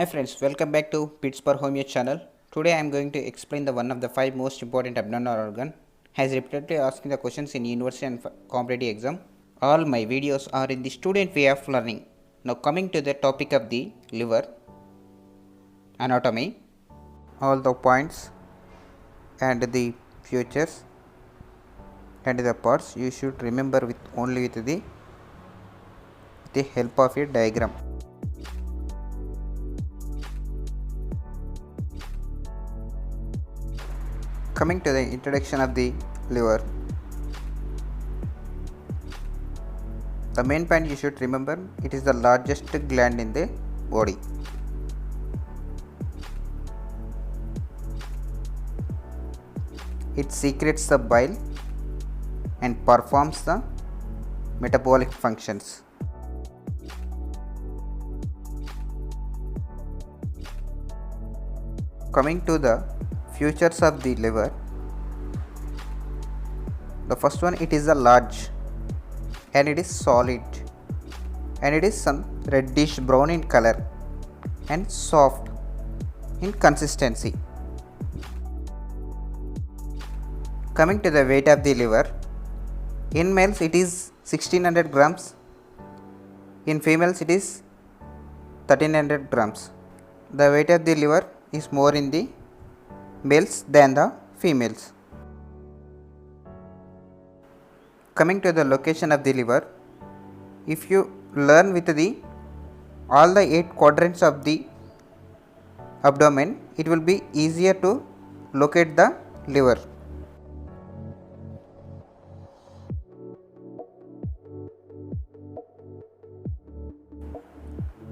Hi friends, welcome back to Bits per Homeo channel. Today I am going to explain the one of the 5 most important abdominal organ has repeatedly asking the questions in university and competitive exam. All my videos are in the student way of learning. Now coming to the topic of the liver anatomy, all the points and the features and the parts you should remember with only with the help of a diagram. Coming to the introduction of the liver, the main point you should remember, it is the largest gland in the body. It secretes the bile and performs the metabolic functions. Coming to the features of the liver, the first one, it is a large and it is solid and it is some reddish brown in color and soft in consistency. Coming to the weight of the liver, in males it is 1600 grams, in females it is 1300 grams. The weight of the liver is more in the males than the females. Coming to the location of the liver, if you learn with the all the 8 quadrants of the abdomen, it will be easier to locate the liver.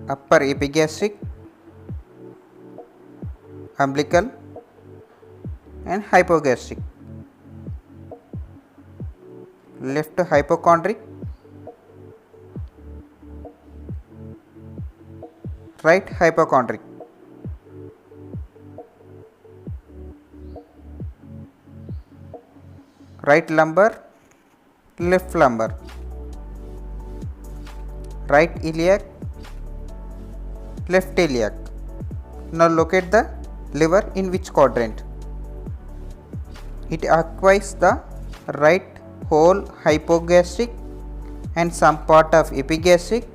Upper epigastric, umbilical and hypogastric. Left hypochondric, right hypochondric. Right lumbar, left lumbar. Right iliac, left iliac. Now locate the liver in which quadrant. It occupies the right whole hypogastric and some part of epigastric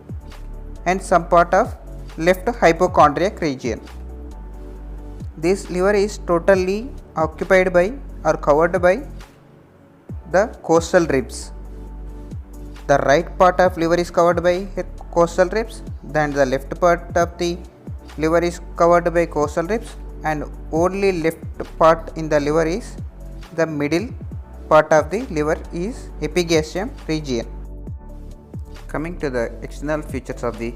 and some part of left hypochondriac region. This liver is totally occupied by or covered by the costal ribs. The right part of liver is covered by costal ribs, then the left part of the liver is covered by costal ribs, and only left part in the liver is the middle part of the liver is epigastrium region. Coming to the external features of the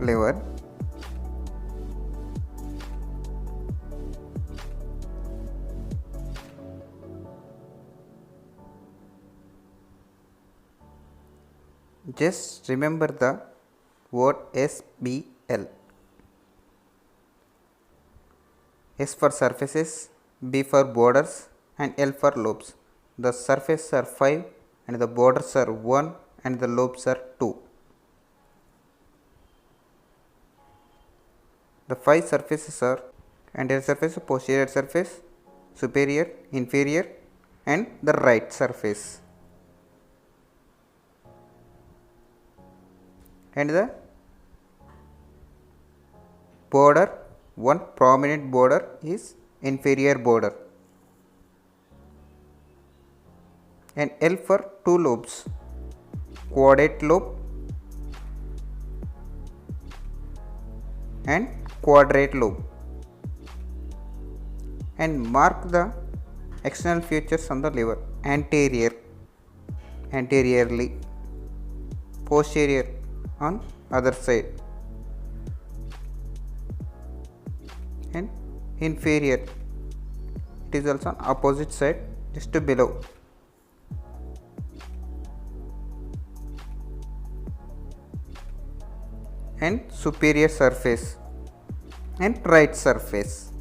liver, just remember the word SBL. S for surfaces, B for borders and L for lobes. The surfaces are 5 and the borders are 1 and the lobes are 2. The 5 surfaces are anterior surface, posterior surface, superior, inferior and the right surface. And the border, one prominent border is inferior border. And L for 2 lobes, caudate lobe and quadrate lobe. And mark the external features on the liver: anterior, anteriorly, posterior on other side, and inferior, it is also on opposite side just below. And superior surface and right surface.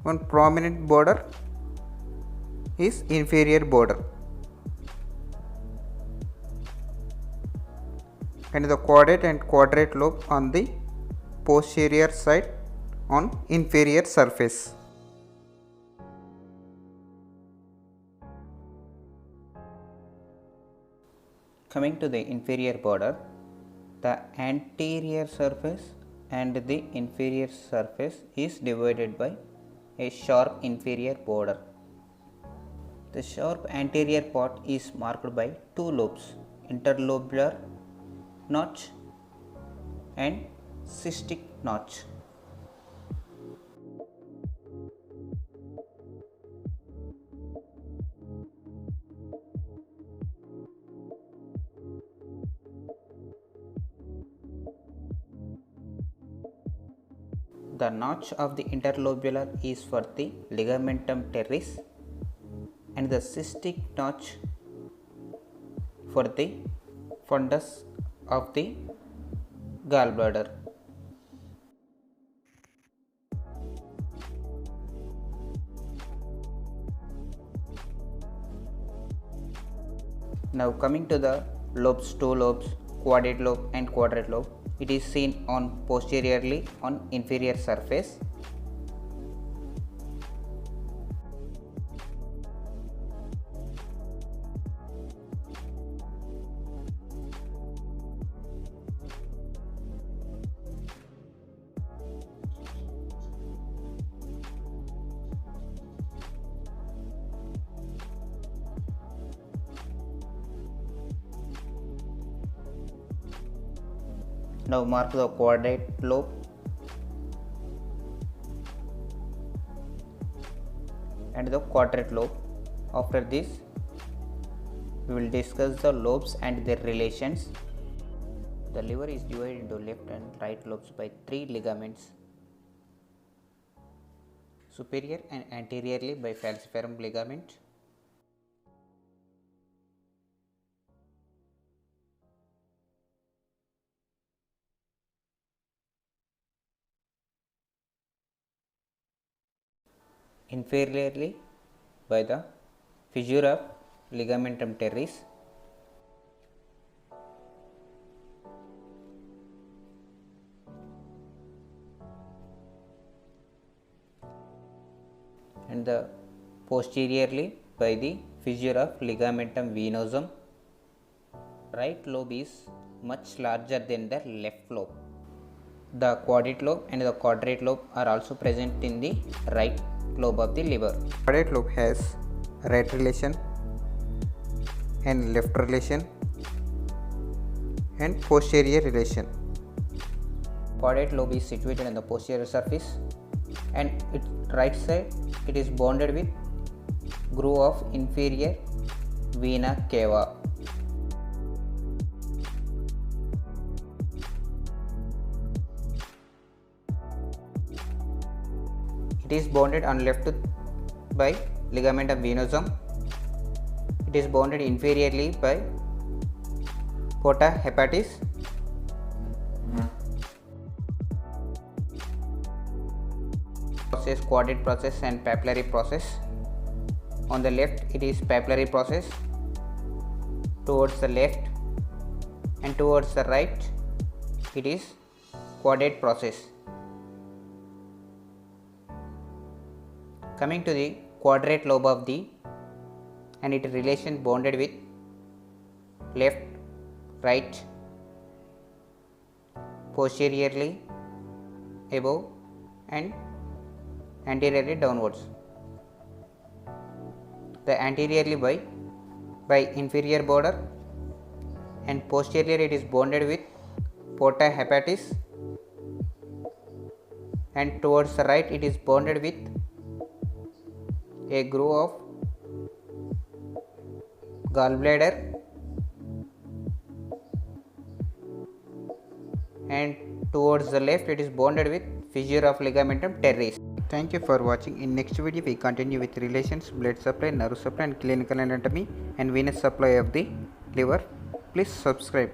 One prominent border is inferior border and the quadrate and quadrate lobe on the posterior side on inferior surface. Coming to the inferior border, the anterior surface and the inferior surface is divided by a sharp inferior border. The sharp anterior part is marked by two lobes, interlobular notch and cystic notch. The notch of the interlobular is for the ligamentum teres and the cystic notch for the fundus of the gallbladder. Now coming to the lobes, two lobes, quadrate lobe and quadrate lobe. It is seen on posteriorly on inferior surface. Now mark the quadrate lobe and the quadrate lobe. After this, we will discuss the lobes and their relations. The liver is divided into left and right lobes by three ligaments, superior and anteriorly by falciparum ligament, inferiorly by the fissure of ligamentum teres, and the posteriorly by the fissure of ligamentum venosum. Right lobe is much larger than the left lobe. The quadrate lobe and the quadrate lobe are also present in the right lobe of the liver. Quadrate lobe has right relation and left relation and posterior relation. Quadrate lobe is situated on the posterior surface and its right side it is bounded with groove of inferior vena cava. It is bounded on left by ligamentum venosum. It is bounded inferiorly by porta hepatis. Process, quadrate process and papillary process. On the left it is papillary process, towards the left and towards the right it is quadrate process. Coming to the quadrate lobe of the and its relation bounded with left, right, posteriorly, above and anteriorly downwards. The anteriorly by inferior border and posterior it is bounded with porta hepatis, and towards the right it is bounded with a groove of gallbladder, and towards the left it is bounded with fissure of ligamentum teres. Thank you for watching. In next video we continue with relations, blood supply, nerve supply and clinical anatomy and venous supply of the liver. Please subscribe.